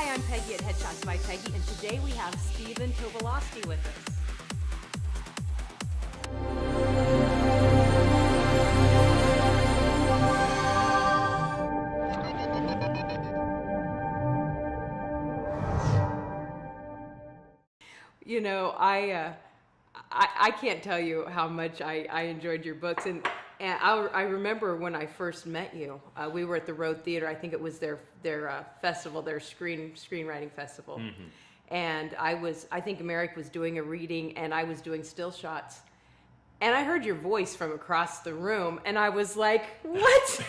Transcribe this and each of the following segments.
Hi, I'm Peggy at Headshots by Peggy, and today we have Tobolowsky with us. You know, I can't tell you how much I enjoyed your books, and I remember when I first met you. We were at the Road Theater. I think it was their festival, their screenwriting festival, and I think Merrick was doing a reading, and I was doing still shots, and I heard your voice from across the room, and I was like, "What?"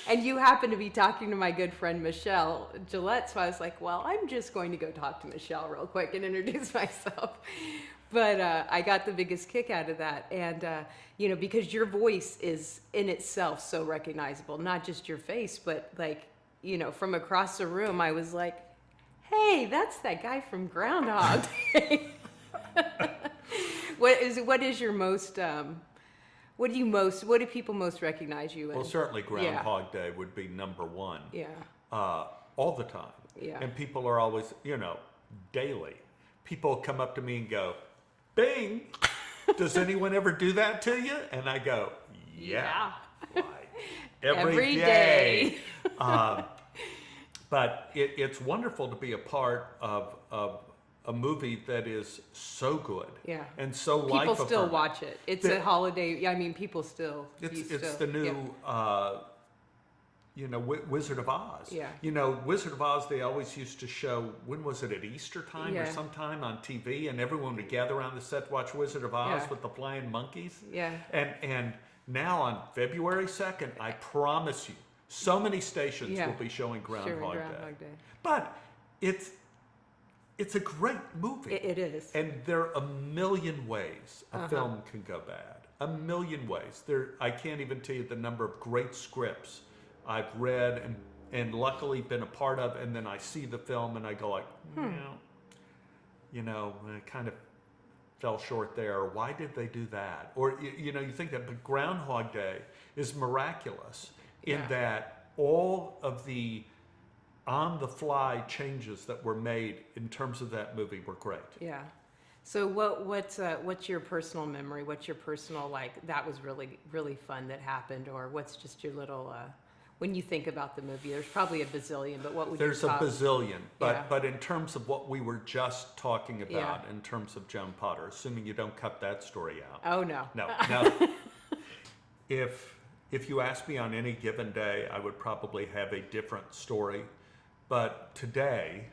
And you happened to be talking to my good friend Michelle Gillette, so I was like, well, I'm just going to go talk to Michelle real quick and introduce myself. But I got the biggest kick out of that. And, you know, because your voice is in itself so recognizable, not just your face, but like, you know, from across the room, I was like, hey, that's that guy from Groundhog Day. What is your most... What do people most recognize you in? Well, certainly Groundhog Day would be number one. Yeah. All the time. Yeah. And people are always, you know, daily. People come up to me and go, Bing, does anyone ever do that to you? And I go, yeah. Why? Every day. But it's wonderful to be a part of a movie that is so good, and so life-affirming. People still watch it. It's a holiday. I mean, people still. It's the new, you know, Wizard of Oz. Yeah. You know, Wizard of Oz. They always used to show. When was it? At Easter time or sometime on TV, and everyone would gather around the set to watch Wizard of Oz with the flying monkeys. Yeah. And now on February 2nd, I promise you, so many stations will be showing Groundhog Day. But it's a great movie. It is. And there are a million ways a film can go bad. A million ways. I can't even tell you the number of great scripts I've read and luckily been a part of, and then I see the film and I go like, you know, I kind of fell short there. Why did they do that? Or, you know, you think that, but Groundhog Day is miraculous in that all of the on-the-fly changes that were made in terms of that movie were great. Yeah. So what's your personal memory? What's your personal, like, that was really, really fun that happened? Or what's just your little, when you think about the movie, there's probably a bazillion, but what would you talk? There's a bazillion, but in terms of what we were just talking about, in terms of Joan Potter, assuming you don't cut that story out. Oh, no. No. If you ask me on any given day, I would probably have a different story. But today,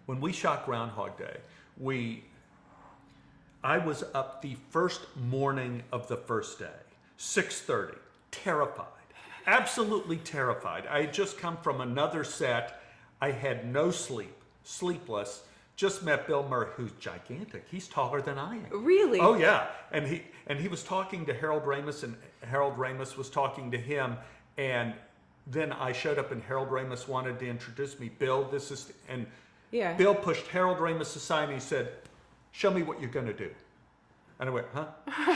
when we shot Groundhog Day, I was up the first morning of the first day, 6:30, terrified, absolutely terrified. I had just come from another set. I had no sleep, sleepless. Just met Bill Murray, who's gigantic. He's taller than I am. Really? Oh yeah, and he was talking to Harold Ramis, and Harold Ramis was talking to him, and then I showed up and Harold Ramis wanted to introduce me. Bill, this is, and Bill pushed Harold Ramis aside and he said, show me what you're going to do. And I went, huh?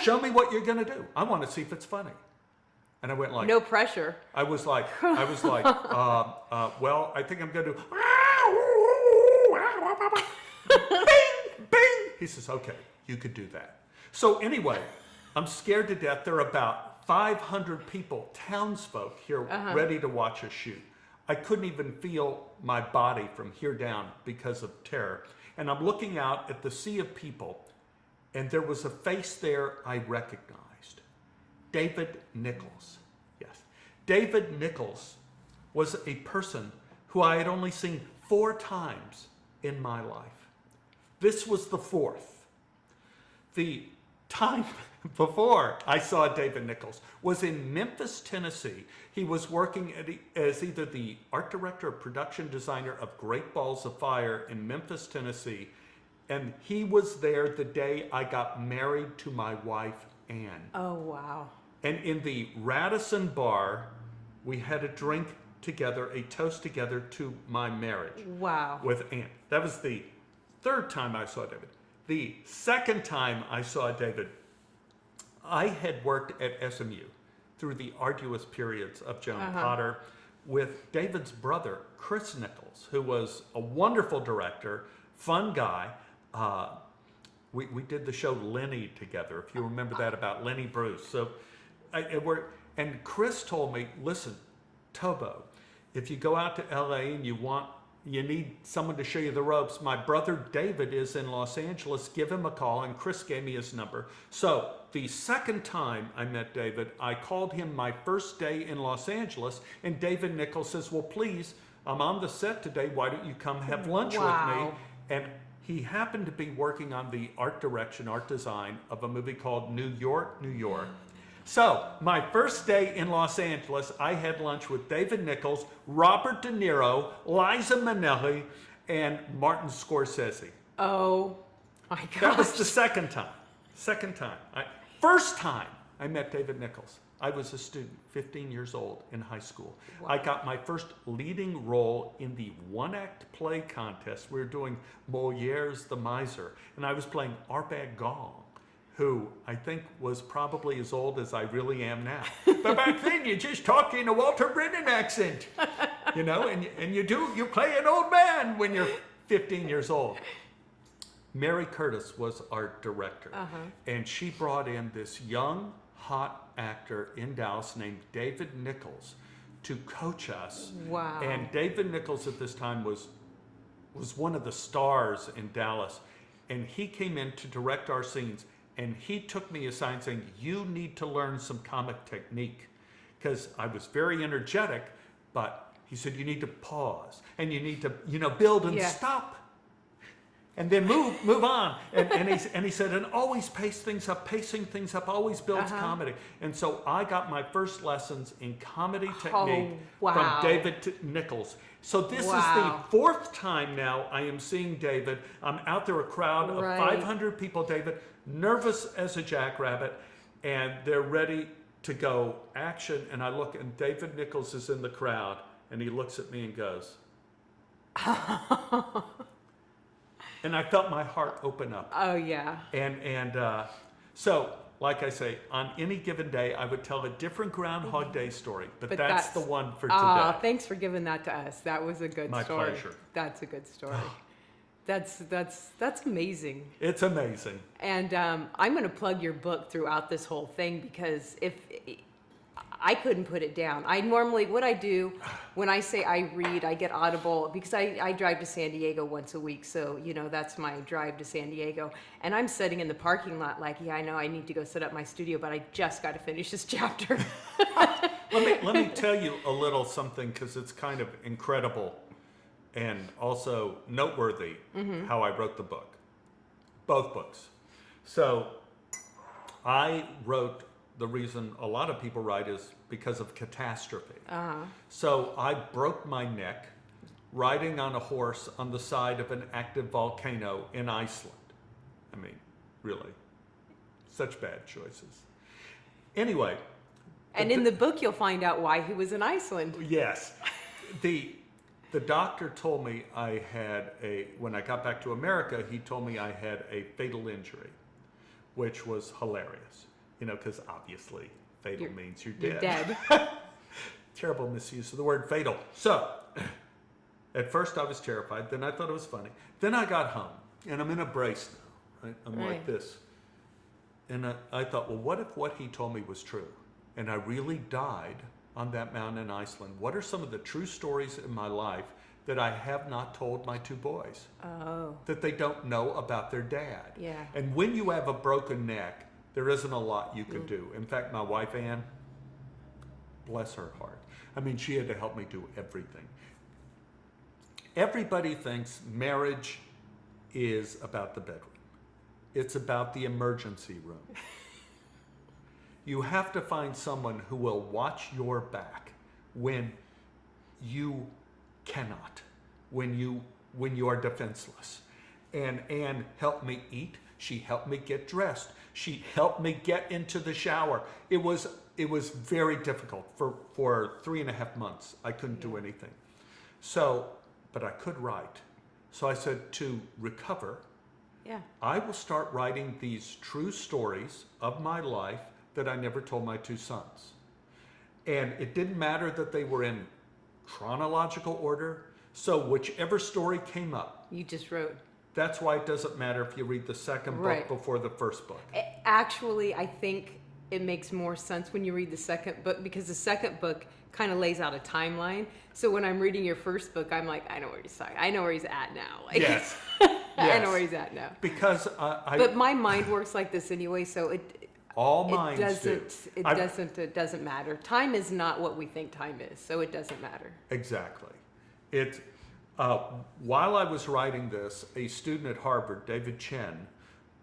Show me what you're going to do. I want to see if it's funny. And I went like. No pressure. I was like, well, I think I'm going to do. Bing, bing. He says, okay, you could do that. So anyway, I'm scared to death. There are about 500 people, townsfolk here ready to watch us shoot. I couldn't even feel my body from here down because of terror. And I'm looking out at the sea of people, and there was a face there I recognized. David Nichols. Yes. David Nichols was a person who I had only seen 4 times in my life. This was the 4th. The time before I saw David Nichols was in Memphis, Tennessee. He was working as either the art director or production designer of Great Balls of Fire in Memphis, Tennessee. And he was there the day I got married to my wife, Ann. Oh, wow. And in the Radisson bar, we had a drink together, a toast together to my marriage. Wow. With Ann. That was the 3rd time I saw David. The 2nd time I saw David, I had worked at SMU through the arduous periods of Joan Potter, with David's brother, Chris Nichols, who was a wonderful director, fun guy. We did the show Lenny together, if you remember that, about Lenny Bruce. So, and Chris told me, listen, Tobo, if you go out to LA and you need someone to show you the ropes, my brother David is in Los Angeles, give him a call, and Chris gave me his number. So the second time I met David, I called him my first day in Los Angeles, and David Nichols says, well, please, I'm on the set today, why don't you come have lunch with me? And he happened to be working on the art direction, art design of a movie called New York, New York. So, my first day in Los Angeles, I had lunch with David Nichols, Robert De Niro, Liza Minnelli, and Martin Scorsese. Oh my gosh. That was the second time. First time I met David Nichols. I was a student, 15 years old, in high school. Wow. I got my first leading role in the one-act play contest. We were doing Molière's The Miser, and I was playing Arbag Gong, who I think was probably as old as I really am now. But back then, you just talk in a Walter Brennan accent, you know, and you play an old man when you're 15 years old. Mary Curtis was our director, and she brought in this young, hot actor in Dallas named David Nichols to coach us. Wow. And David Nichols at this time was one of the stars in Dallas, and he came in to direct our scenes. And he took me aside saying, you need to learn some comic technique. Because I was very energetic, but he said, you need to pause. And you need to, build and stop. And then move on. And he said, and always pacing things up, always builds comedy. And so I got my first lessons in comedy technique from David Nichols. So this is the fourth time now I am seeing David. I'm out there, a crowd of 500 people, David, nervous as a jackrabbit, and they're ready to go action. And I look, and David Nichols is in the crowd, and he looks at me and goes, and I felt my heart open up. Oh, yeah. And so, like I say, on any given day, I would tell a different Groundhog Day story, but that's the one for today. Thanks for giving that to us. That was a good story. My pleasure. That's a good story. That's amazing. It's amazing. And I'm going to plug your book throughout this whole thing, because if I couldn't put it down. What I do when I say I read, I get Audible, because I drive to San Diego once a week. So, that's my drive to San Diego. And I'm sitting in the parking lot like, I know I need to go set up my studio, but I just got to finish this chapter. Let me tell you a little something, because it's kind of incredible and also noteworthy how I wrote the book. Both books. So I wrote, the reason a lot of people write is because of catastrophe. So I broke my neck riding on a horse on the side of an active volcano in Iceland. I mean, really, such bad choices. Anyway. And in the book, you'll find out why he was in Iceland. Yes. The doctor told me when I got back to America, he told me I had a fatal injury, which was hilarious. Because obviously fatal means you're dead. Terrible misuse of the word fatal. So, at first I was terrified. Then I thought it was funny. Then I got home, and I'm in a brace now. Right? I'm like this. And I thought, well, what if what he told me was true? And I really died on that mountain in Iceland. What are some of the true stories in my life that I have not told my two boys? That they don't know about their dad. Yeah. And when you have a broken neck, there isn't a lot you can do. In fact, my wife, Ann, bless her heart. I mean, she had to help me do everything. Everybody thinks marriage is about the bedroom. It's about the emergency room. You have to find someone who will watch your back when you cannot, when you are defenseless. And Ann helped me eat. She helped me get dressed. She helped me get into the shower. It was very difficult for 3.5 months. I couldn't do anything. So, but I could write. So I said, to recover, I will start writing these true stories of my life that I never told my two sons. And it didn't matter that they were in chronological order. So whichever story came up, You just wrote. that's why it doesn't matter if you read the second Right. book before the first book. Actually, I think it makes more sense when you read the second book, because the second book kind of lays out a timeline. So when I'm reading your first book, I'm like, I know where he's talking. I know where he's at now. Like, Yes. I know where he's at now. Because But my mind works like this anyway, so all minds it doesn't matter. Time is not what we think time is, so it doesn't matter. Exactly. While I was writing this, a student at Harvard, David Chen,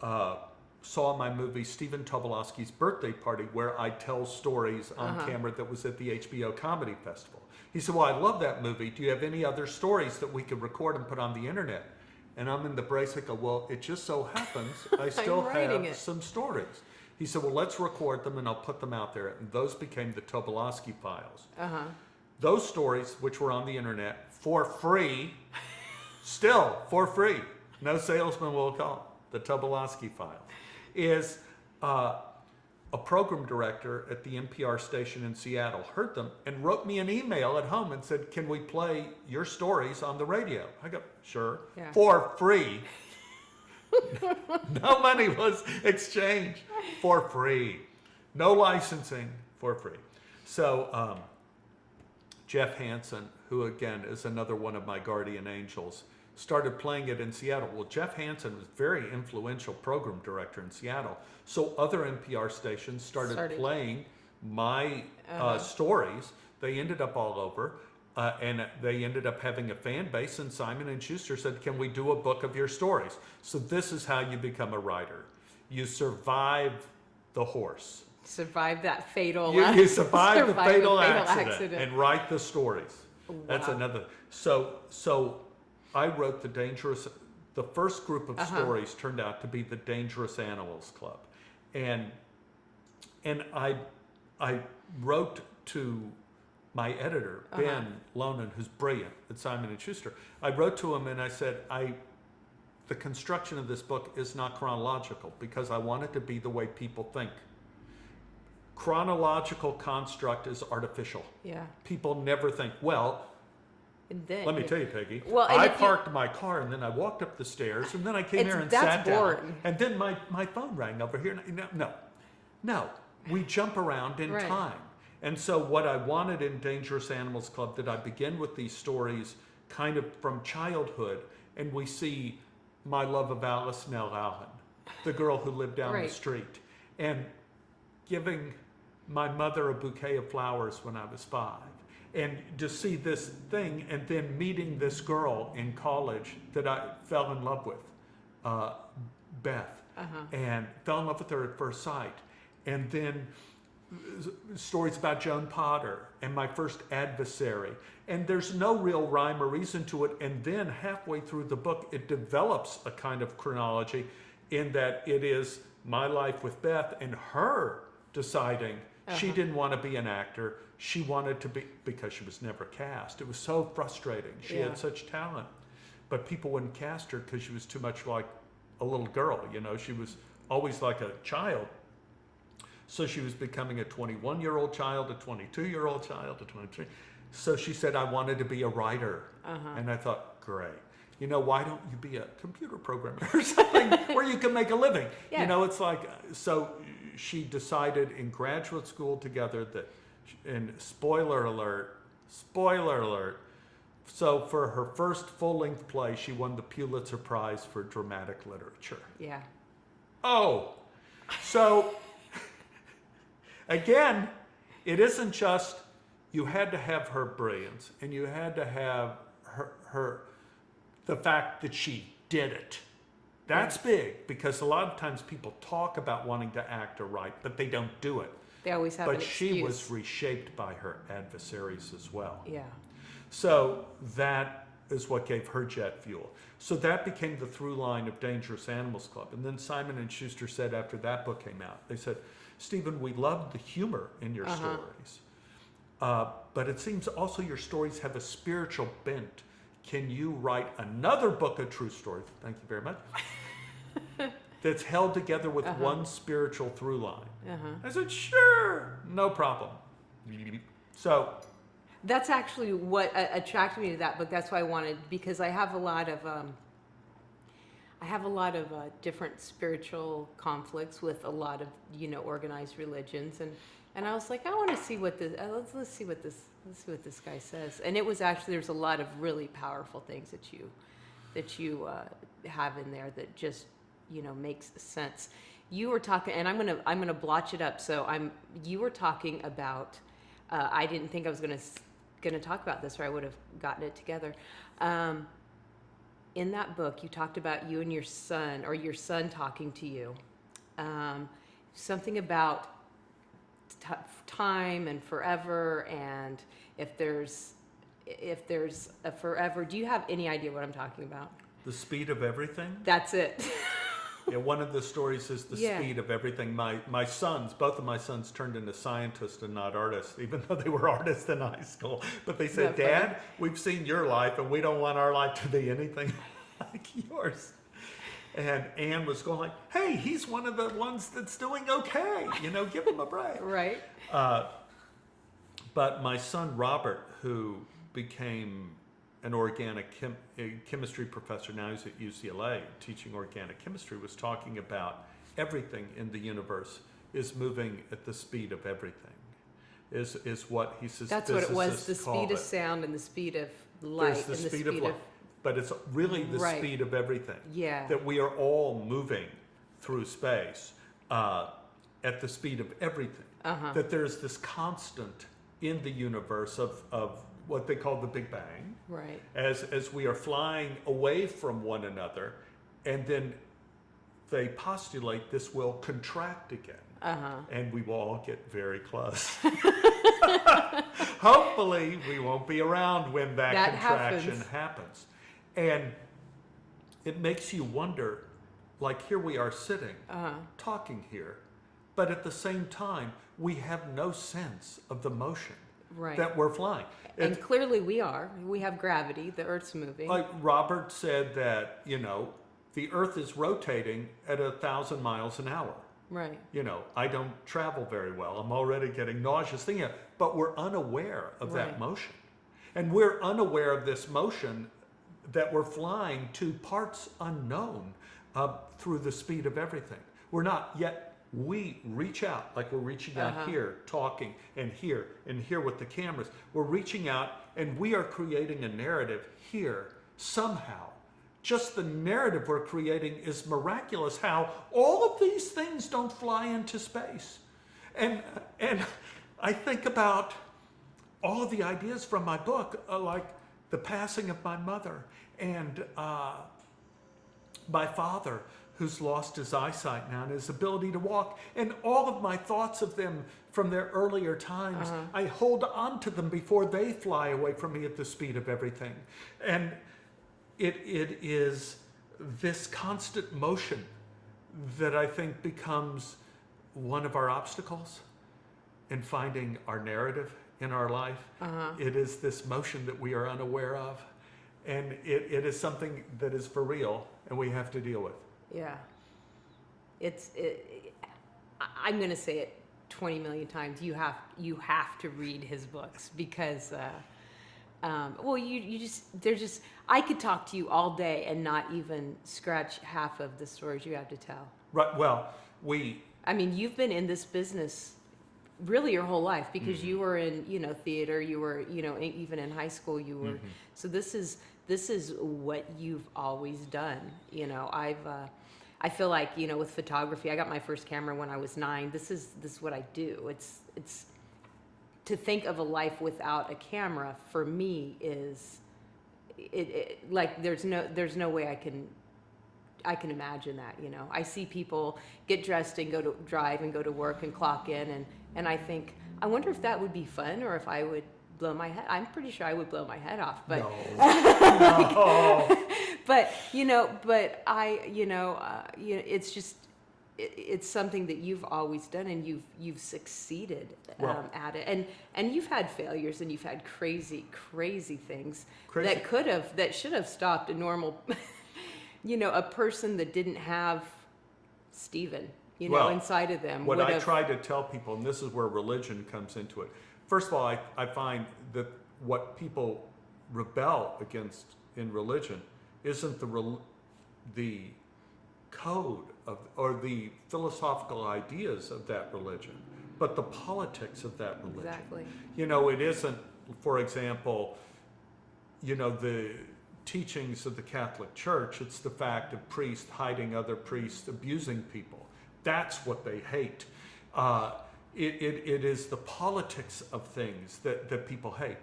saw my movie Stephen Tobolowsky's Birthday Party, where I tell stories on camera, that was at the HBO Comedy Festival. He said, well, I love that movie. Do you have any other stories that we could record and put on the internet? And I'm in the brace, I go, well, it just so happens I still have some stories. He said, well, let's record them and I'll put them out there. And those became the Tobolowsky files. Those stories, which were on the internet for free, still for free, no salesman will call, the Tobolowsky files, is a program director at the NPR station in Seattle heard them and wrote me an email at home and said, can we play your stories on the radio? I go, sure, for free. No money was exchanged, for free. No licensing, for free. So Jeff Hansen, who again is another one of my guardian angels, started playing it in Seattle. Well, Jeff Hansen was a very influential program director in Seattle. So other NPR stations started playing my stories. They ended up all over. And they ended up having a fan base, and Simon & Schuster said, can we do a book of your stories? So this is how you become a writer. You survive the horse. Survive that fatal You survive the fatal accident and write the stories. Wow. That's another. So I wrote the first group of stories turned out to be the Dangerous Animals Club. And I wrote to my editor, Ben Lonan, who's brilliant at Simon & Schuster. I wrote to him and I said, the construction of this book is not chronological because I want it to be the way people think. Chronological construct is artificial. Yeah. People never think, well, and then, let me tell you, Peggy, well, I parked my car and then I walked up the stairs and then I came here and sat down. And then my phone rang over here. No, we jump around in time. And so what I wanted in Dangerous Animals Club, that I begin with these stories kind of from childhood, and we see my love of Alice Nell Allen, the girl who lived down the street, and giving my mother a bouquet of flowers when I was 5. And to see this thing, and then meeting this girl in college that I fell in love with, Beth, and fell in love with her at first sight. And then stories about Joan Potter and my first adversary. And there's no real rhyme or reason to it. And then halfway through the book, it develops a kind of chronology in that it is my life with Beth and her deciding she didn't want to be an actor. She wanted to be, because she was never cast. It was so frustrating. She had such talent, but people wouldn't cast her because she was too much like a little girl. You know, she was always like a child. So she was becoming a 21-year-old child, a 22-year-old child, a 23. So she said, I wanted to be a writer. And I thought, great. You know, why don't you be a computer programmer or something where you can make a living? You know, it's like, so she decided in graduate school together that, and spoiler alert, so for her first full-length play, she won the Pulitzer Prize for Dramatic Literature. Yeah. Oh, so again, it isn't just you had to have her brilliance and you had to have her the fact that she did it. That's big, because a lot of times people talk about wanting to act or write, but they don't do it. They always have an excuse. But she was reshaped by her adversaries as well. Yeah. So that is what gave her jet fuel. So that became the through line of Dangerous Animals Club. And then Simon & Schuster said after that book came out, they said, Stephen, we love the humor in your stories, but it seems also your stories have a spiritual bent. Can you write another book of true stories? Thank you very much. That's held together with one spiritual through line. I said, sure, no problem. So That's actually what attracted me to that book. That's why I wanted, because I have a lot of different spiritual conflicts with a lot of organized religions, and I was like, I want to see what this let's see what this guy says. And it was actually, there's a lot of really powerful things that you have in there that just makes sense. You were talking, and I'm gonna blotch it up. So you were talking about. I didn't think I was gonna talk about this, or I would have gotten it together. In that book, you talked about you and your son, or your son talking to you. Something about time and forever, and if there's a forever. Do you have any idea what I'm talking about? The speed of everything? That's it. Yeah, one of the stories is the speed of everything. My sons, both of my sons turned into scientists and not artists, even though they were artists in high school. But they said, Dad, we've seen your life and we don't want our life to be anything like yours. And Anne was going like, hey, he's one of the ones that's doing okay. Give him a break. Right. But my son, Robert, who became an organic chemistry professor, now he's at UCLA teaching organic chemistry, was talking about everything in the universe is moving at the speed of everything, is what he says. That's what it was, the speed of sound and the speed of light. There's the speed of light, but it's really the speed of everything. Yeah. That we are all moving through space at the speed of everything. That there's this constant in the universe of what they call the Big Bang. Right. As we are flying away from one another, and then they postulate this will contract again. And we will all get very close. Hopefully we won't be around when that contraction happens. And it makes you wonder, like here we are sitting, talking here, but at the same time, we have no sense of the motion that we're flying. And clearly we are. We have gravity. The Earth's moving. Like Robert said that, the Earth is rotating at 1,000 miles an hour. Right. I don't travel very well. I'm already getting nauseous thinking of it. But we're unaware of that motion. And we're unaware of this motion that we're flying to parts unknown through the speed of everything. We're not yet. We reach out, like we're reaching out here, talking, and here with the cameras. We're reaching out, and we are creating a narrative here somehow. Just the narrative we're creating is miraculous, how all of these things don't fly into space. And I think about all of the ideas from my book, like the passing of my mother and my father, who's lost his eyesight now and his ability to walk, and all of my thoughts of them from their earlier times, I hold on to them before they fly away from me at the speed of everything. And it is this constant motion that I think becomes one of our obstacles in finding our narrative in our life. It is this motion that we are unaware of, and it is something that is for real and we have to deal with. Yeah. I'm going to say it 20 million times. You have to read his books because, I could talk to you all day and not even scratch half of the stories you have to tell. Right. Well, you've been in this business really your whole life because you were in, theater, you were, even in high school you were. So this is what you've always done. I feel like, with photography, I got my first camera when I was 9. This is what I do. It's to think of a life without a camera for me is like there's no way I can imagine that. I see people get dressed and go to drive and go to work and clock in and I think, I wonder if that would be fun or if I would blow my head. I'm pretty sure I would blow my head off, but no. but it's just it's something that you've always done and you've succeeded at it, and you've had failures and you've had crazy things that should have stopped a normal a person that didn't have Stephen inside of them. What I try to tell people, and this is where religion comes into it. First of all, I find that what people rebel against in religion isn't the code of or the philosophical ideas of that religion, but the politics of that religion. Exactly. You know, it isn't, for example, you know, the teachings of the Catholic Church, it's the fact of priests hiding other priests, abusing people. That's what they hate. It is the politics of things that people hate.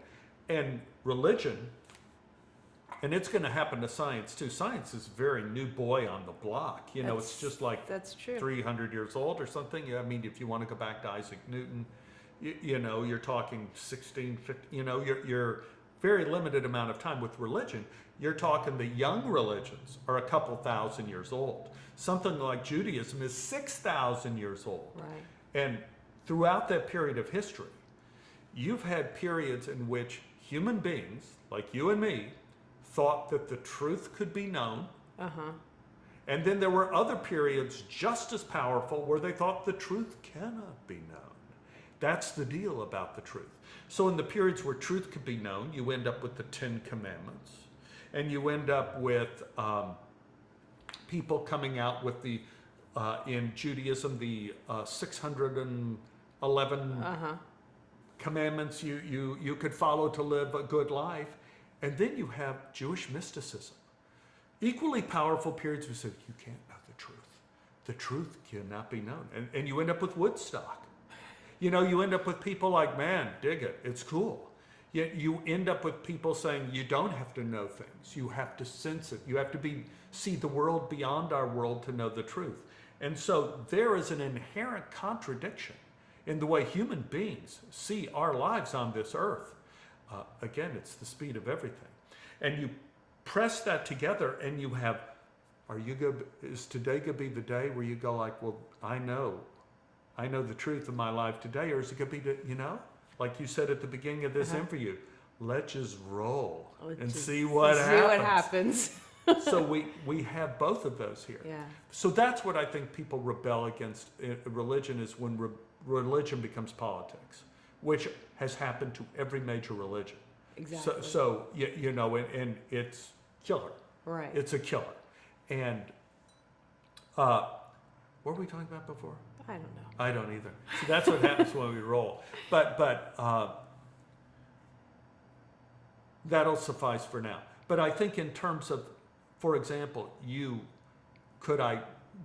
And religion, and it's going to happen to science too. Science is a very new boy on the block. You know, it's just like that's true. 300 years old or something. I mean, if you want to go back to Isaac Newton, you know, you're talking 1650, you know, you're very limited amount of time. With religion, you're talking the young religions are a couple thousand years old. Something like Judaism is 6,000 years old. Right. And throughout that period of history, you've had periods in which human beings, like you and me, thought that the truth could be known. And then there were other periods just as powerful where they thought the truth cannot be known. That's the deal about the truth. So in the periods where truth could be known, you end up with the 10 Commandments. And you end up with people coming out with the, in Judaism, the 611 commandments you could follow to live a good life. And then you have Jewish mysticism. Equally powerful periods who said, you can't know the truth. The truth cannot be known. And you end up with Woodstock. You know, you end up with people like, man, dig it, it's cool. Yet you end up with people saying you don't have to know things. You have to sense it. You have to see the world beyond our world to know the truth. And so there is an inherent contradiction in the way human beings see our lives on this earth. Again, it's the speed of everything. And you press that together and you have, is today going to be the day where you go like, well, I know the truth of my life today, or is it going to be, you know, like you said at the beginning of this interview, let's just roll and see what happens. So we have both of those here. Yeah. So that's what I think people rebel against religion, is when religion becomes politics, which has happened to every major religion. Exactly. So you know, and it's killer. Right. It's a killer. And what were we talking about before? I don't know. I don't either. So that's what happens when we roll. But that'll suffice for now. But I think in terms of, for example, could I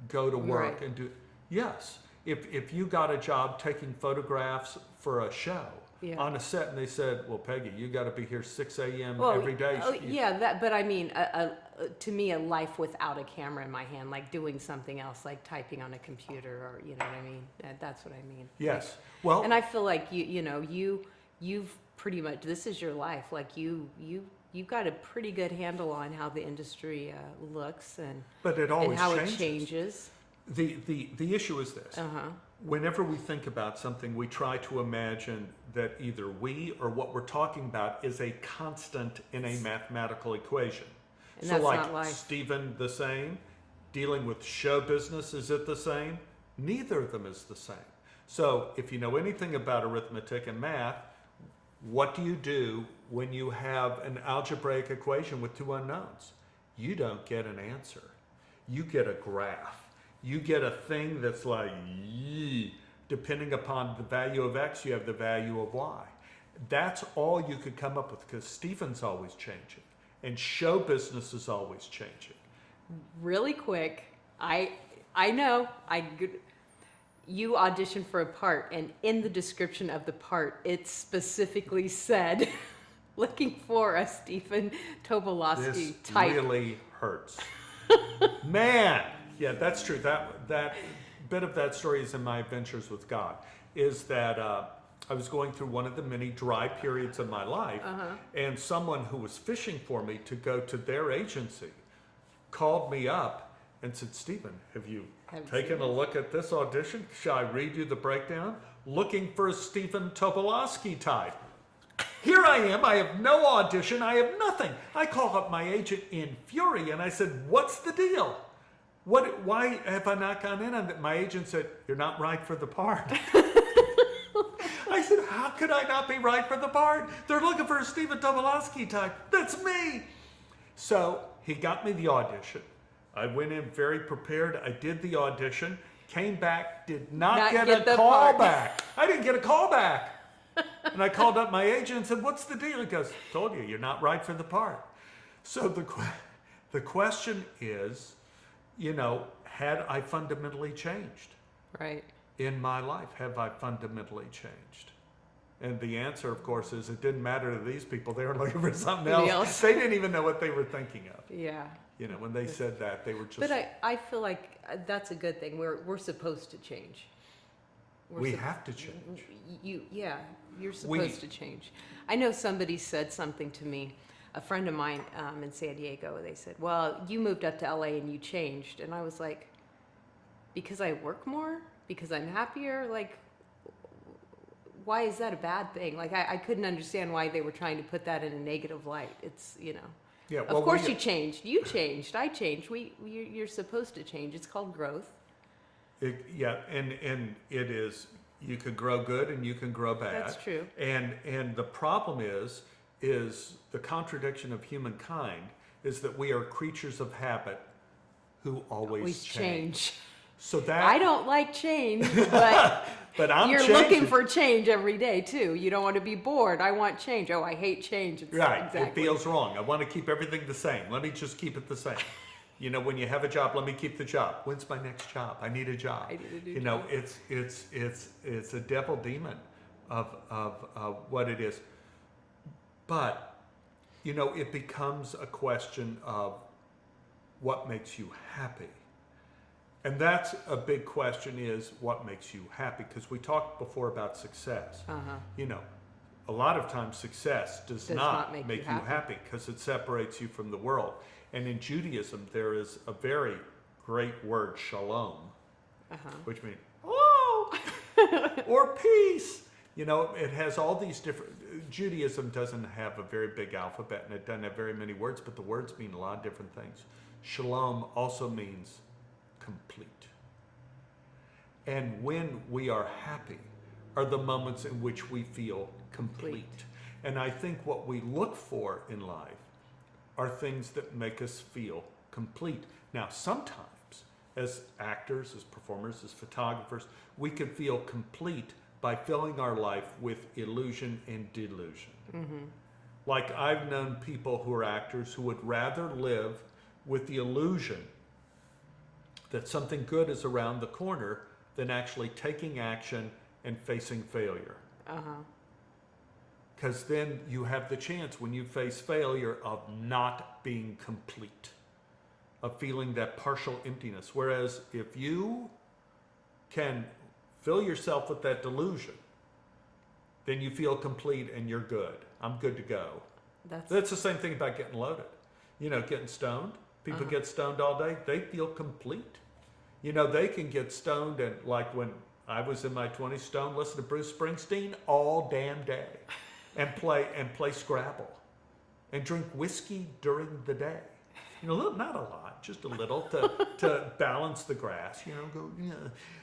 go to work and do? Yes. If you got a job taking photographs for a show on a set, and they said, well, Peggy, you got to be here 6 a.m. every day. But I mean, to me, a life without a camera in my hand, like doing something else, like typing on a computer, or you know what I mean? That's what I mean. Yes. Like, well, and I feel like you've pretty much, this is your life. Like you've got a pretty good handle on how the industry looks but it always and how changes. it changes. The issue is this. Whenever we think about something, we try to imagine that either we or what we're talking about is a constant in a mathematical equation. And so that's like not life. Stephen the same, dealing with show business, is it the same? Neither of them is the same. So if you know anything about arithmetic and math, what do you do when you have an algebraic equation with two unknowns? You don't get an answer. You get a graph. You get a thing that's like, depending upon the value of X, you have the value of Y. That's all you could come up with, because Stephen's always changing and show business is always changing. Really quick, I know, you auditioned for a part, and in the description of the part, it specifically said, looking for a Stephen Tobolowsky This type. really hurts. Man! Yeah, that's true. That bit of that story is in my adventures with God, is that I was going through one of the many dry periods of my life, and someone who was fishing for me to go to their agency called me up and said, Stephen, have you taken a look at this audition? Shall I read you the breakdown? Looking for a Stephen Tobolowsky type. Here I am, I have no audition, I have nothing. I call up my agent in fury and I said, what's the deal? Why have I not gone in on that? My agent said, you're not right for the part. I said, how could I not be right for the part? They're looking for a Stephen Tobolowsky type. That's me. So he got me the audition. I went in very prepared. I did the audition, came back, did not get a call back. I didn't get a call back. And I called up my agent and said, what's the deal? He goes, told you, you're not right for the part. So the question is, you know, had I fundamentally changed? Right. In my life, have I fundamentally changed? And the answer, of course, is it didn't matter to these people. They were looking for something else. They didn't even know what they were thinking of. Yeah. You know, when they said that, they were just... But I feel like that's a good thing. We're supposed to change. We have to change. You're supposed to change. I know somebody said something to me, a friend of mine in San Diego. They said, well, you moved up to LA and you changed. And I was like, because I work more? Because I'm happier? Like, why is that a bad thing? Like, I couldn't understand why they were trying to put that in a negative light. It's, you know. Yeah, well, of course you changed. You changed. I changed. You're supposed to change. It's called growth. And it is, you can grow good and you can grow bad. That's true. And the problem is the contradiction of humankind is that we are creatures of habit who always change. So that I don't like change, but I'm you're changing. looking for change every day too. You don't want to be bored. I want change. Oh, I hate change. It's right. Exactly. It feels wrong. I want to keep everything the same. Let me just keep it the same. You know, when you have a job, let me keep the job. When's my next job? I need a job. I need a new you know, job. it's a devil demon of what it is. But, you know, it becomes a question of what makes you happy. And that's a big question, is what makes you happy? Because we talked before about success. You know, a lot of times success does not make you happy because it separates you from the world. And in Judaism, there is a very great word, shalom, which means, oh, or peace. You know, it has all these different, Judaism doesn't have a very big alphabet and it doesn't have very many words, but the words mean a lot of different things. Shalom also means complete. And when we are happy are the moments in which we feel complete. And I think what we look for in life are things that make us feel complete. Now, sometimes as actors, as performers, as photographers, we can feel complete by filling our life with illusion and delusion. Like I've known people who are actors who would rather live with the illusion that something good is around the corner than actually taking action and facing failure. Because then you have the chance when you face failure of not being complete, of feeling that partial emptiness. Whereas if you can fill yourself with that delusion, then you feel complete and you're good. I'm good to go. That's the same thing about getting loaded. You know, getting stoned. People get stoned all day. They feel complete. You know, they can get stoned, and like when I was in my 20s, stoned, listen to Bruce Springsteen all damn day, and play Scrabble, and drink whiskey during the day. You know, not a lot, just a little to balance the grass. You know, go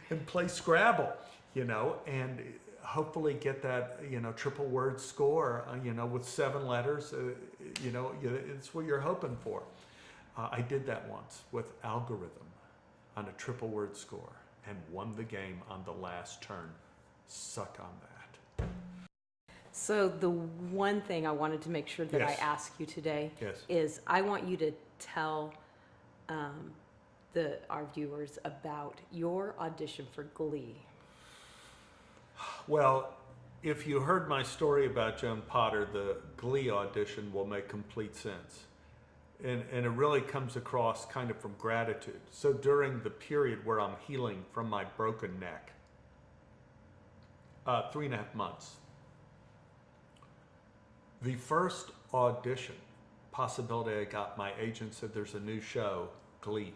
and play Scrabble. You know, and hopefully get that, you know, triple word score. You know, with 7 letters. You know, it's what you're hoping for. I did that once with algorithm on a triple word score and won the game on the last turn. Suck on that. So the one thing I wanted to make sure that I ask you today is I want you to tell our viewers about your audition for Glee. Well, if you heard my story about Joan Potter, the Glee audition will make complete sense. And it really comes across kind of from gratitude. So during the period where I'm healing from my broken neck, 3.5 months, the first audition possibility I got, my agent said, there's a new show, Glee,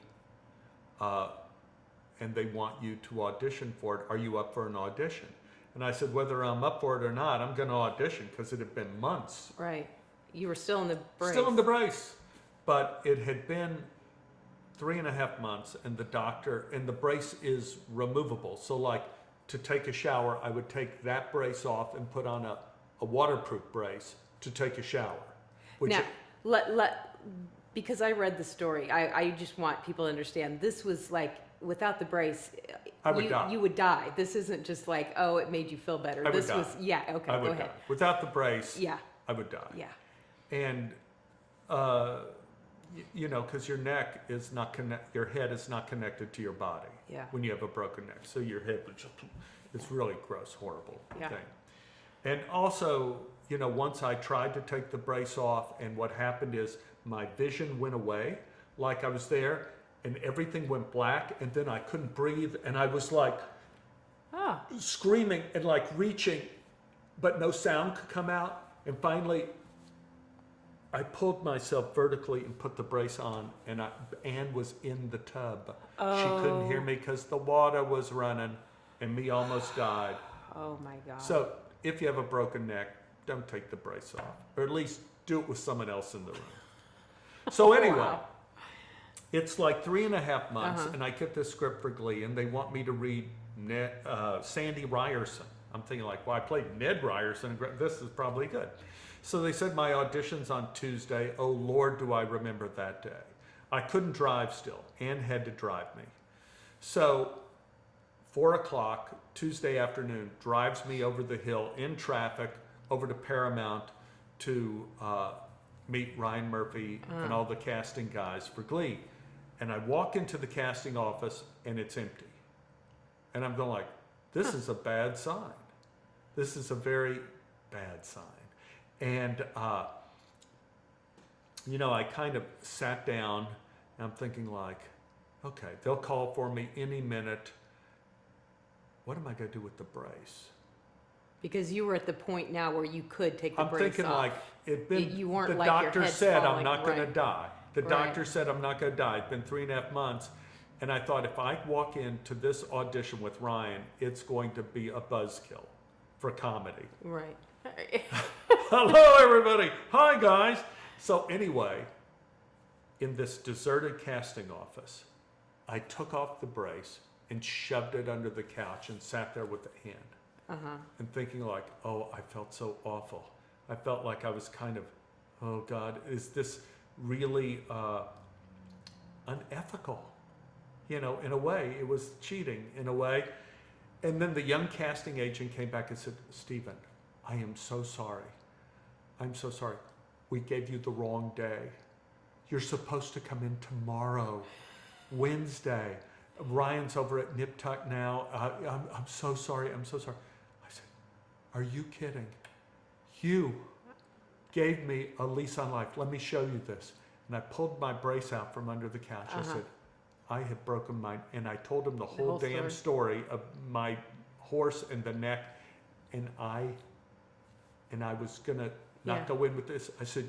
and they want you to audition for it. Are you up for an audition? And I said, whether I'm up for it or not, I'm going to audition, because it had been months. Right. You were still in the brace. Still in the brace. But it had been 3.5 months, and the doctor, and the brace is removable. So like to take a shower, I would take that brace off and put on a waterproof brace to take a shower. Which Now, because I read the story, I just want people to understand this was like, without the brace, I would die. You would die. This isn't just like, oh, it made you feel better. I would This die. was, yeah, okay, I go would ahead. die. Without the brace, Yeah, I would die. yeah. And, you know, because your neck is not your head is not connected to your body. Yeah. When you have a broken neck, so your head would just, it's really gross, horrible Yeah. thing. And also, you know, once I tried to take the brace off, and what happened is my vision went away, like I was there, and everything went black, and then I couldn't breathe, and I was like Ah, screaming and like reaching, but no sound could come out. And finally, I pulled myself vertically and put the brace on, and Anne was in the tub. She couldn't hear me because the water was running, and me almost died. oh my God. So if you have a broken neck, don't take the brace off, or at least do it with someone else in the room. So anyway, Wow. it's like 3.5 months, and I get this script for Glee, and they want me to read Sandy Ryerson. I'm thinking like, well, I played Ned Ryerson. This is probably good. So they said my audition's on Tuesday. Oh Lord, do I remember that day. I couldn't drive still. Anne had to drive me. So 4 o'clock Tuesday afternoon drives me over the hill in traffic over to Paramount to meet Ryan Murphy and all the casting guys for Glee. And I walk into the casting office and it's empty. And I'm going like, this is a bad sign. This is a very bad sign. And, you know, I kind of sat down and I'm thinking like, okay, they'll call for me any minute. What am I going to do with the brace? Because you were at the point now where you could take the I'm brace thinking off. like, You weren't the like your doctor head's said falling, I'm not going to right. die. The Right. doctor said I'm not going to die. It's been 3.5 months. And I thought if I walk into this audition with Ryan, it's going to be a buzzkill for comedy. Right. Hello, everybody. Hi, guys. So anyway, in this deserted casting office, I took off the brace and shoved it under the couch and sat there with the hand and thinking like, oh, I felt so awful. I felt like I was kind of, oh God, is this really unethical? You know, in a way, it was cheating in a way. And then the young casting agent came back and said, Stephen, I am so sorry. I'm so sorry. We gave you the wrong day. You're supposed to come in tomorrow, Wednesday. Ryan's over at Nip Tuck now. I'm so sorry. I'm so sorry. I said, are you kidding? You gave me a lease on life. Let me show you this. And I pulled my brace out from under the couch. I said, I have broken mine. And I told him the whole damn story of my horse and the neck. And I was going to not go in with this. I said,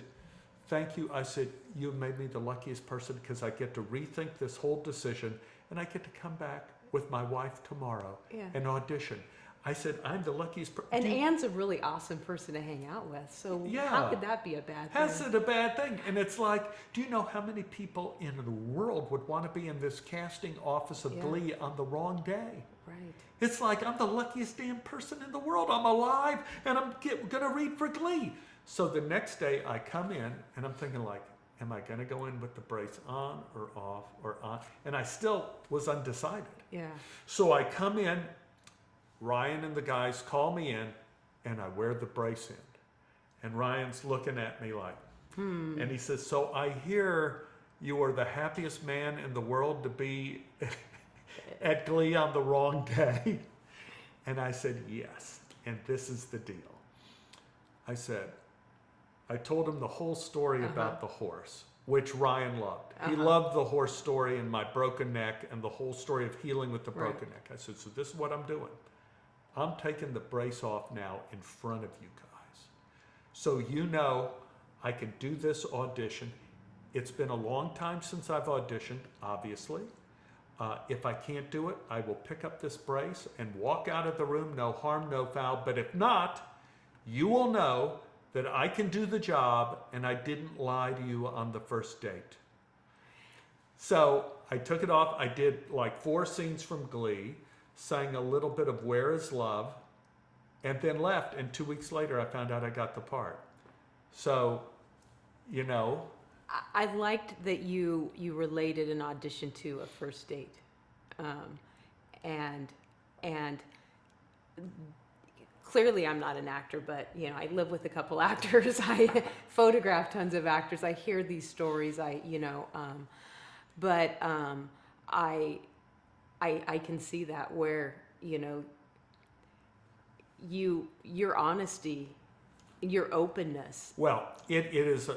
thank you. I said, you've made me the luckiest person because I get to rethink this whole decision and I get to come back with my wife tomorrow and audition. I said, I'm the luckiest person. And Anne's a really awesome person to hang out with. So how could that be a bad thing? How's it a bad thing? And it's like, do you know how many people in the world would want to be in this casting office of Glee on the wrong day? Right. It's like, I'm the luckiest damn person in the world. I'm alive and I'm going to read for Glee. So the next day I come in and I'm thinking like, am I going to go in with the brace on or off or on? And I still was undecided. Yeah. So I come in, Ryan and the guys call me in and I wear the brace in. And Ryan's looking at me like, and he says, so I hear you are the happiest man in the world to be at Glee on the wrong day. And I said, yes. And this is the deal. I said, I told him the whole story about the horse, which Ryan loved. He loved the horse story and my broken neck and the whole story of healing with the broken neck. I said, so this is what I'm doing. I'm taking the brace off now in front of you guys. So you know I can do this audition. It's been a long time since I've auditioned, obviously. If I can't do it, I will pick up this brace and walk out of the room, no harm, no foul. But if not, you will know that I can do the job and I didn't lie to you on the first date. So I took it off. I did like 4 scenes from Glee. sang a little bit of Where Is Love, and then left. And 2 weeks later, I found out I got the part. So, you know. I liked that you related an audition to a first date, and clearly I'm not an actor, but you know I live with a couple actors. I photograph tons of actors. I hear these stories. I can see that where you know your honesty, your openness. Well, it's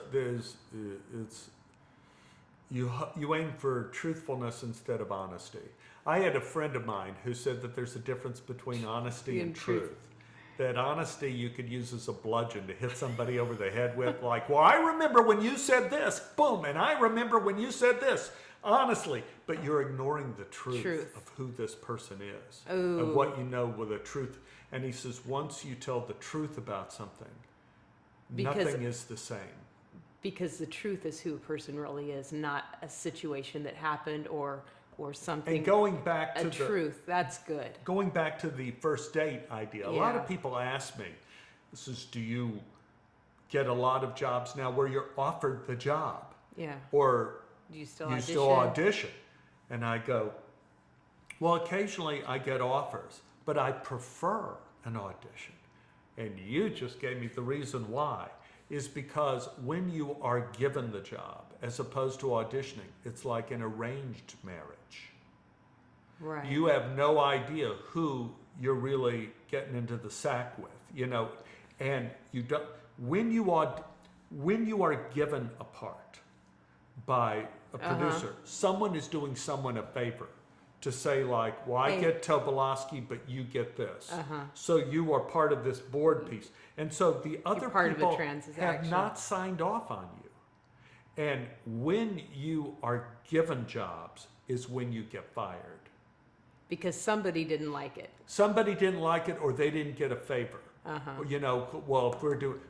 you aim for truthfulness instead of honesty. I had a friend of mine who said that there's a difference between honesty and truth. That honesty you could use as a bludgeon to hit somebody over the head with, like, well, I remember when you said this, boom, and I remember when you said this, honestly. But you're ignoring the truth of who this person is, of what you know with the truth. And he says, once you tell the truth about something, nothing is the same. Because the truth is who a person really is, not a situation that happened or something. And going back to truth, that's good. Going back to the first date idea, a lot of people ask me, do you get a lot of jobs now where you're offered the job? Yeah. Or do you still audition? And I go, well, occasionally I get offers, but I prefer an audition. And you just gave me the reason why, is because when you are given the job, as opposed to auditioning, it's like an arranged marriage. Right. You have no idea who you're really getting into the sack with, you know, and you don't. When you are given a part by a producer, someone is doing someone a favor to say, like, well, I get Tobolowsky, but you get this. So you are part of this board piece. And so the other people have not signed off on you. And when you are given jobs is when you get fired. Because somebody didn't like it. Somebody didn't like it, or they didn't get a favor. You know, well,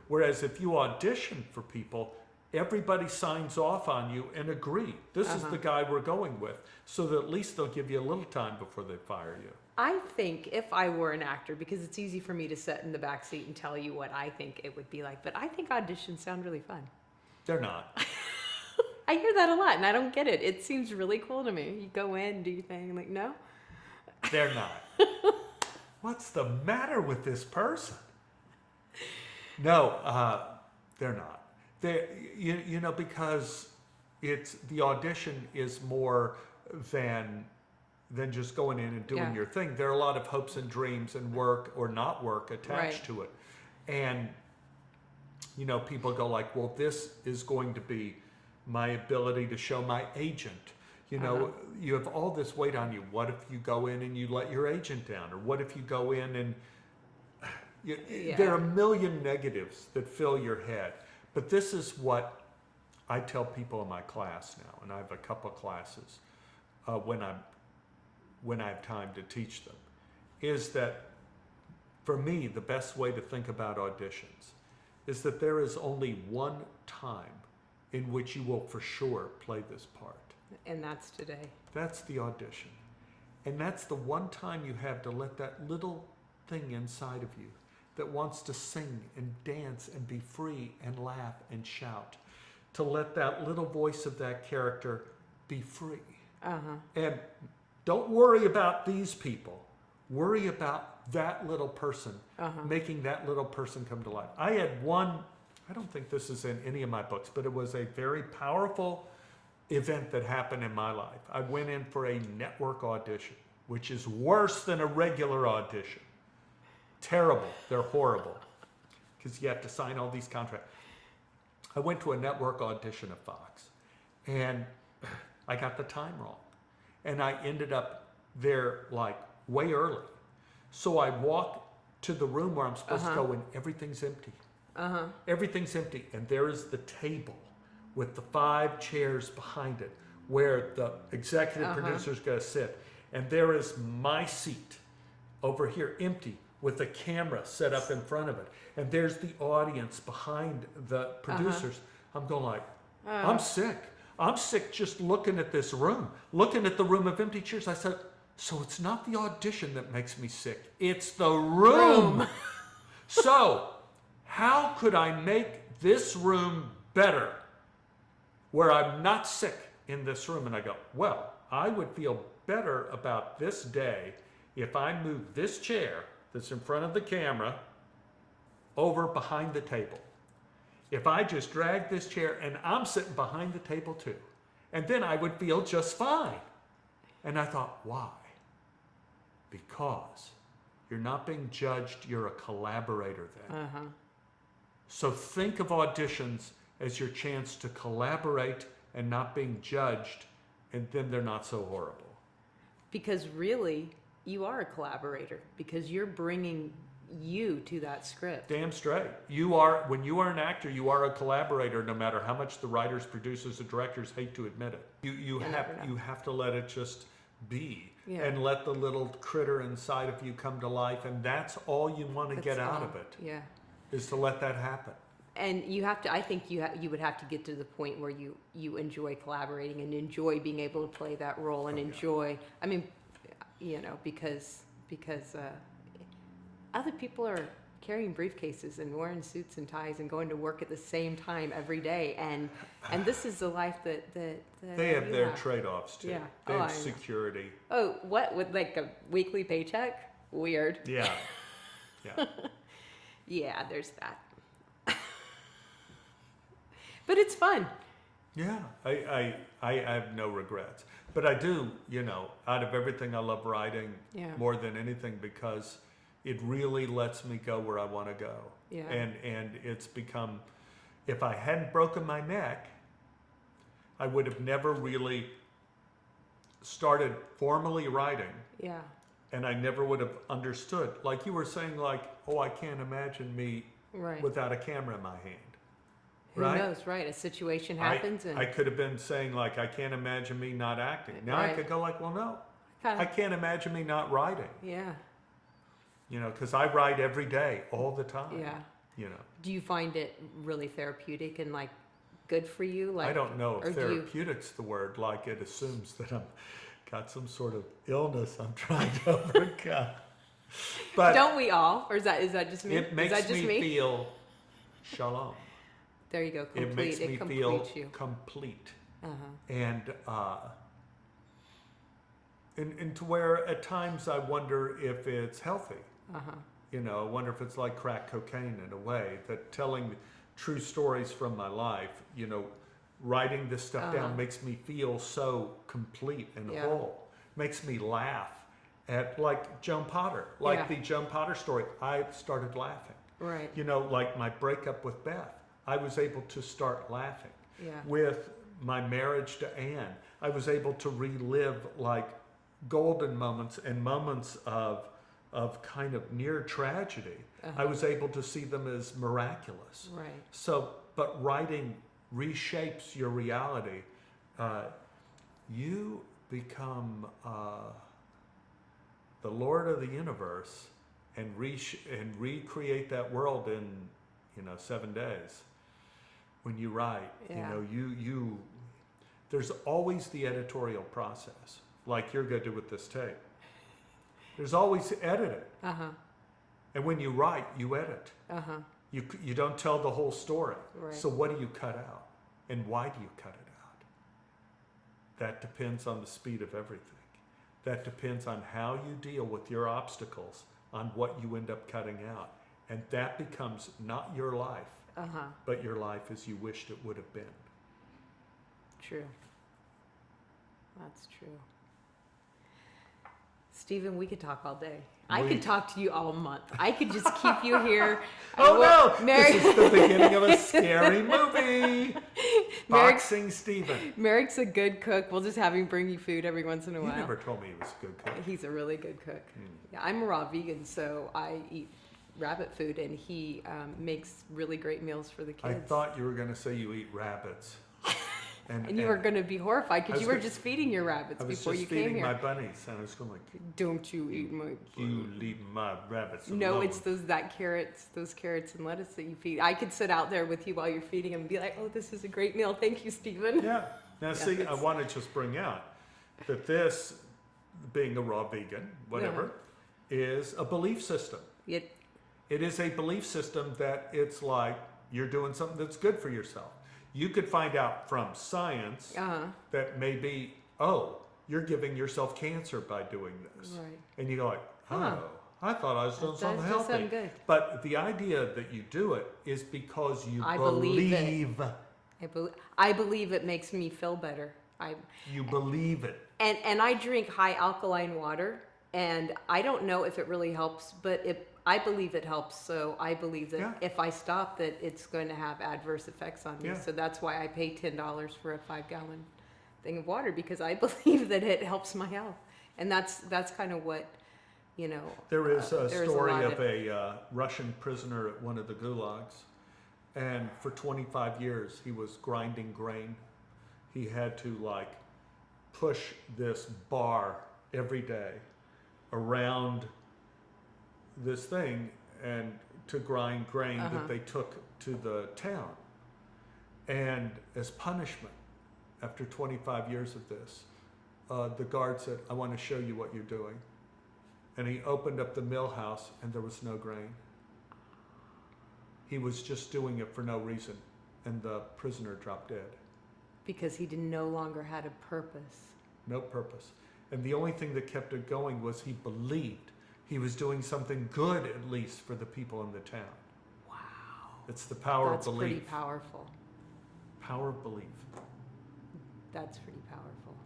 whereas if you audition for people, everybody signs off on you and agree. This is the guy we're going with. So that at least they'll give you a little time before they fire you. I think if I were an actor, because it's easy for me to sit in the back seat and tell you what I think it would be like, but I think auditions sound really fun. They're not. I hear that a lot, and I don't get it. It seems really cool to me. You go in, do your thing, I'm like, no? They're not. What's the matter with this person? No, they're not. You know, because the audition is more than just going in and doing your thing. There are a lot of hopes and dreams and work or not work attached to it. And, you know, people go like, well, this is going to be my ability to show my agent. You know, you have all this weight on you. What if you go in and you let your agent down? Or what if you go in and there are a million negatives that fill your head. But this is what I tell people in my class now, and I have a couple of classes when I have time to teach them, is that for me, the best way to think about auditions is that there is only one time in which you will for sure play this part. And that's today. That's the audition. And that's the one time you have to let that little thing inside of you that wants to sing and dance and be free and laugh and shout, to let that little voice of that character be free. And don't worry about these people. Worry about that little person, making that little person come to life. I had one, I don't think this is in any of my books, but it was a very powerful event that happened in my life. I went in for a network audition, which is worse than a regular audition. Terrible. They're horrible because you have to sign all these contracts. I went to a network audition at Fox, and I got the time wrong. And I ended up there like way early. So I walk to the room where I'm supposed to go, and everything's empty. Everything's empty. And there is the table with the 5 chairs behind it where the executive producer's going to sit. And there is my seat over here, empty, with a camera set up in front of it. And there's the audience behind the producers. I'm going like, I'm sick. I'm sick just looking at this room, looking at the room of empty chairs. I said, So it's not the audition that makes me sick. It's the room. So how could I make this room better where I'm not sick in this room? And I go, well, I would feel better about this day if I move this chair that's in front of the camera over behind the table. If I just drag this chair and I'm sitting behind the table too, and then I would feel just fine. And I thought, why? Because you're not being judged, you're a collaborator then. So think of auditions as your chance to collaborate and not being judged, and then they're not so horrible. Because really, you are a collaborator because you're bringing you to that script. Damn straight. You are, when you are an actor, you are a collaborator, no matter how much the writers, producers, and directors hate to admit it. You have to let it just be, and let the little critter inside of you come to life, and that's all you want to get out of it. Yeah. Is to let that happen. And you have to, I think you would have to get to the point where you enjoy collaborating and enjoy being able to play that role and enjoy, I mean, you know, because other people are carrying briefcases and wearing suits and ties and going to work at the same time every day, and this is the life that they have their trade-offs too. Yeah. They have security. Oh, what, with like a weekly paycheck? Weird. Yeah. Yeah. Yeah, there's that. But it's fun. Yeah, I have no regrets. But I do, you know, out of everything, I love writing more than anything because it really lets me go where I want to go. Yeah. And it's become, if I hadn't broken my neck, I would have never really started formally writing. Yeah. And I never would have understood. Like you were saying, like, oh, I can't imagine me without a camera in my hand. Who knows, right? A situation happens and I could have been saying, like, I can't imagine me not acting. Now I could go like, well, no. I can't imagine me not writing. Yeah. You know, because I write every day, all the time. Yeah. You know. Do you find it really therapeutic and, like, good for you? Like, I don't know if therapeutic's the word. Like, it assumes that I'm got some sort of illness I'm trying to overcome. But don't we all? Or is that just me? It makes me feel shalom. There you go. Complete. It makes me feel complete. And to where at times I wonder if it's healthy. You know, I wonder if it's like crack cocaine in a way, that telling true stories from my life, you know, writing this stuff down makes me feel so complete and whole. Makes me laugh at, like Joan Potter, like the Joan Potter story. I started laughing. Right. You know, like my breakup with Beth, I was able to start laughing. Yeah. With my marriage to Anne, I was able to relive like golden moments and moments of kind of near tragedy. I was able to see them as miraculous. Right. So, but writing reshapes your reality. You become the Lord of the universe and recreate that world in, you know, 7 days. When you write, you know, you there's always the editorial process, like you're going to do with this tape. There's always editing. And when you write, you edit. You don't tell the whole story. Right. So what do you cut out? And why do you cut it out? That depends on the speed of everything. That depends on how you deal with your obstacles, on what you end up cutting out. And that becomes not your life, but your life as you wished it would have been. True. That's true. Stephen, we could talk all day. I could talk to you all month. I could just keep you here. Oh no! This is the beginning of a scary movie. Boxing Stephen. Merrick's a good cook. We'll just have him bring you food every once in a while. You never told me he was a good cook. He's a really good cook. Yeah, I'm a raw vegan, so I eat rabbit food, and he makes really great meals for the kids. I thought you were going to say you eat rabbits. And you were going to be horrified because you were just feeding your rabbits before you came here. I was just feeding my bunnies, and I was going like, "Don't you eat my? You leave my rabbits alone." No, it's those carrots and lettuce that you feed. I could sit out there with you while you're feeding them and be like, "Oh, this is a great meal. Thank you, Stephen." Yeah. Now, see, I want to just bring out that being a raw vegan, whatever, is a belief system. It is a belief system that it's like you're doing something that's good for yourself. You could find out from science that maybe, oh, you're giving yourself cancer by doing this. Right. And you go like, oh, I thought I was doing something healthy. Good. But the idea that you do it is because you believe. I believe it makes me feel better. You believe it. And I drink high alkaline water, and I don't know if it really helps, but I believe it helps. So I believe that if I stop, that it's going to have adverse effects on me. Yeah. So that's why I pay $10 for a 5-gallon thing of water, because I believe that it helps my health. And that's kind of what, you know. There is a story of a Russian prisoner at one of the gulags, and for 25 years he was grinding grain. He had to like push this bar every day around this thing and to grind grain that they took to the town. And as punishment, after 25 years of this, the guard said, I want to show you what you're doing. And he opened up the mill house and there was no grain. He was just doing it for no reason. And the prisoner dropped dead. Because he no longer had a purpose. No purpose. And the only thing that kept it going was he believed he was doing something good, at least for the people in the town. Wow. It's the power of belief. That's pretty powerful. Power of belief. That's pretty powerful.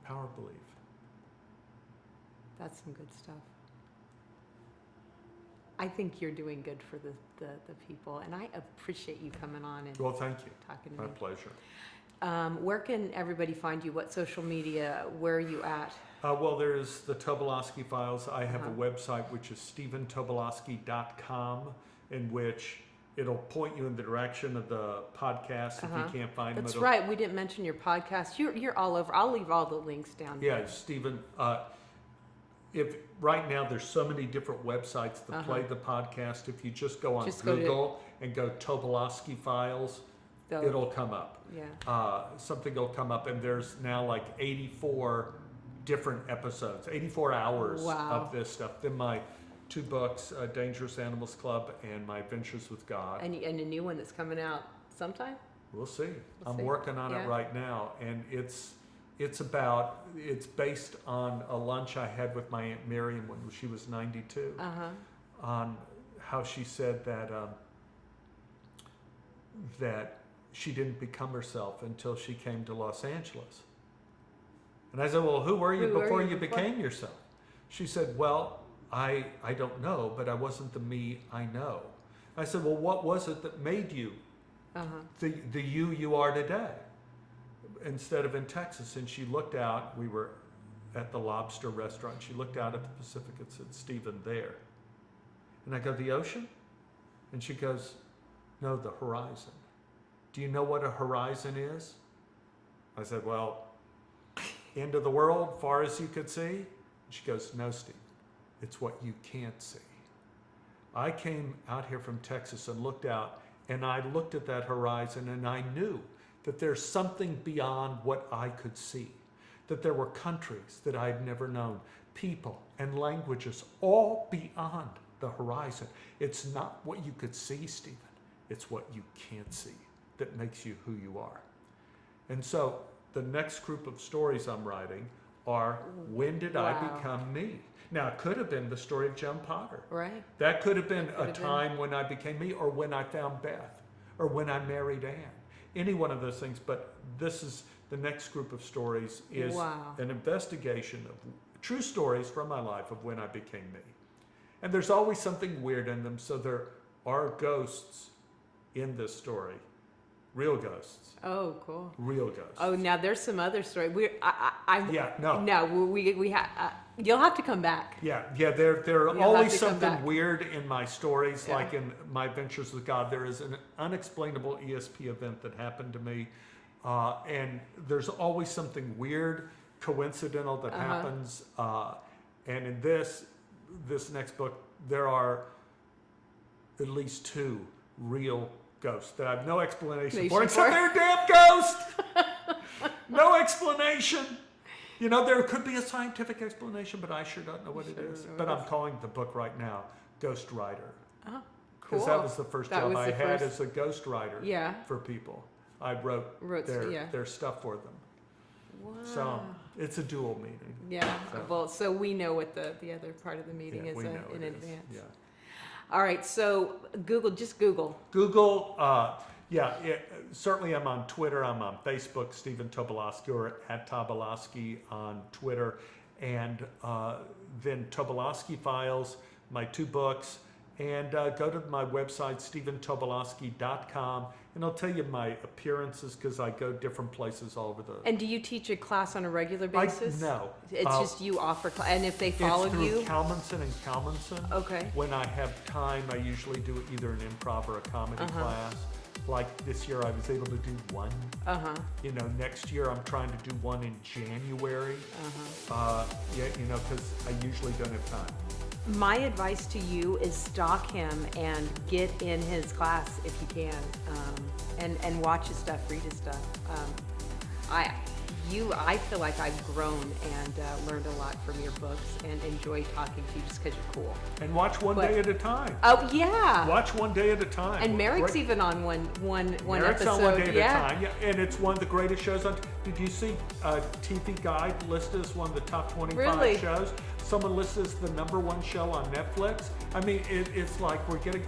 Power of belief. That's some good stuff. I think you're doing good for the people, and I appreciate you coming on and thank you. Talking to me. My pleasure. Where can everybody find you? What social media? Where are you at? Well, there's the Tobolowsky Files. I have a website which is stephentobolowsky.com, in which it'll point you in the direction of the podcast if you can't find them. That's right. We didn't mention your podcast. You're all over. I'll leave all the links down there. Yeah, Stephen. If right now there's so many different websites that play the podcast, if you just go on Google and go Tobolowsky Files, it'll come up. Yeah. Something will come up, and there's now like 84 different episodes, 84 hours of this stuff. Then my 2 books, Dangerous Animals Club and My Adventures with God. And a new one that's coming out sometime? We'll see. I'm working on it right now, and it's based on a lunch I had with my Aunt Miriam when she was 92, on how she said that she didn't become herself until she came to Los Angeles. And I said, well, who were you before you became yourself? She said, well, I don't know, but I wasn't the me I know. I said, well, what was it that made you the you are today? Instead of in Texas. And she looked out, we were at the Lobster restaurant, she looked out at the Pacific and said, Stephen, there. And I go, the ocean? And she goes, no, the horizon. Do you know what a horizon is? I said, well, end of the world, far as you could see? And she goes, no, Steve, it's what you can't see. I came out here from Texas and looked out, and I looked at that horizon, and I knew that there's something beyond what I could see, that there were countries that I'd never known, people and languages all beyond the horizon. It's not what you could see, Stephen. It's what you can't see that makes you who you are. And so the next group of stories I'm writing are, when did I become me? Now, it could have been the story of Joan Potter. Right. That could have been a time when I became me, or when I found Beth, or when I married Anne. Any one of those things. But this is the next group of stories is an investigation of true stories from my life of when I became me. And there's always something weird in them, so there are ghosts in this story. Real ghosts. Oh, cool. Real ghosts. Oh, now there's some other story. You'll have to come back. Yeah. There are always something weird in my stories, like in My Adventures with God. There is an unexplainable ESP event that happened to me, and there's always something weird, coincidental that happens. And in this next book, there are at least 2 real ghosts that I have no explanation for, except they're a damn ghost. No explanation. You know, there could be a scientific explanation, but I sure don't know what it Sure is. don't know But what it I'm is. calling the book right now Ghost Writer. Oh, cool. Because that was the first That job was I the had first- as a ghost writer Yeah. for people. I wrote Yeah. their stuff for them. Wow. So it's a dual meaning. Yeah. So- Well, so we know what the other part of the meeting Yeah, is we know in it is. advance. Yeah. All right. So just Google. Google, certainly I'm on Twitter, I'm on Facebook, Stephen Tobolowsky, or at Tobolowsky on Twitter, and then Tobolowsky Files, my 2 books, and go to my website, stephentobolowsky.com, and I'll tell you my appearances because I go different places all over the... And do you teach a class on a regular basis? No. It's just you offer, and if they follow It's through you. Kalmanson and Kalmanson. Okay. When I have time, I usually do either an improv or a comedy class. Like this year, I was able to do one. You know, next year I'm trying to do one in January. You know, because I usually don't have time. My advice to you is stalk him and get in his class if you can, and watch his stuff, read his stuff. I feel like I've grown and learned a lot from your books and enjoy talking to you just because you're cool. And watch one day at a time. Oh yeah. Watch one day at a time. And Merrick's Great. even on one Merrick's episode. on one day at yeah. a time. Yeah, and it's one of the greatest shows on. Did you see TV Guide listed as one of the top 25 Really? shows? Someone listed as the #1 show on Netflix. I mean, it's like we're getting.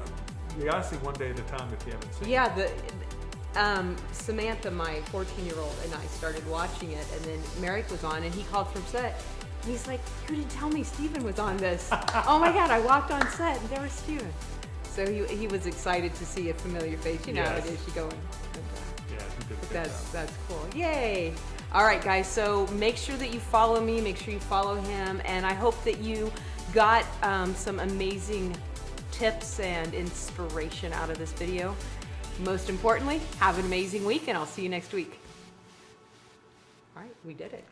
You gotta see one day at a time if you haven't seen. Yeah, Samantha, my 14-year-old, and I started watching it, and then Merrick was on, and he called from set. And he's like, "You didn't tell me Steven was on this." Oh my God, I walked on set, and there was Steven. So he was excited to see a familiar face. You know how it Yes. is, you go in. Yeah, he did a But good job. that's cool. Yay! All right, guys. So make sure that you follow me. Make sure you follow him, and I hope that you got some amazing tips and inspiration out of this video. Most importantly, have an amazing week, and I'll see you next week. All right, we did it.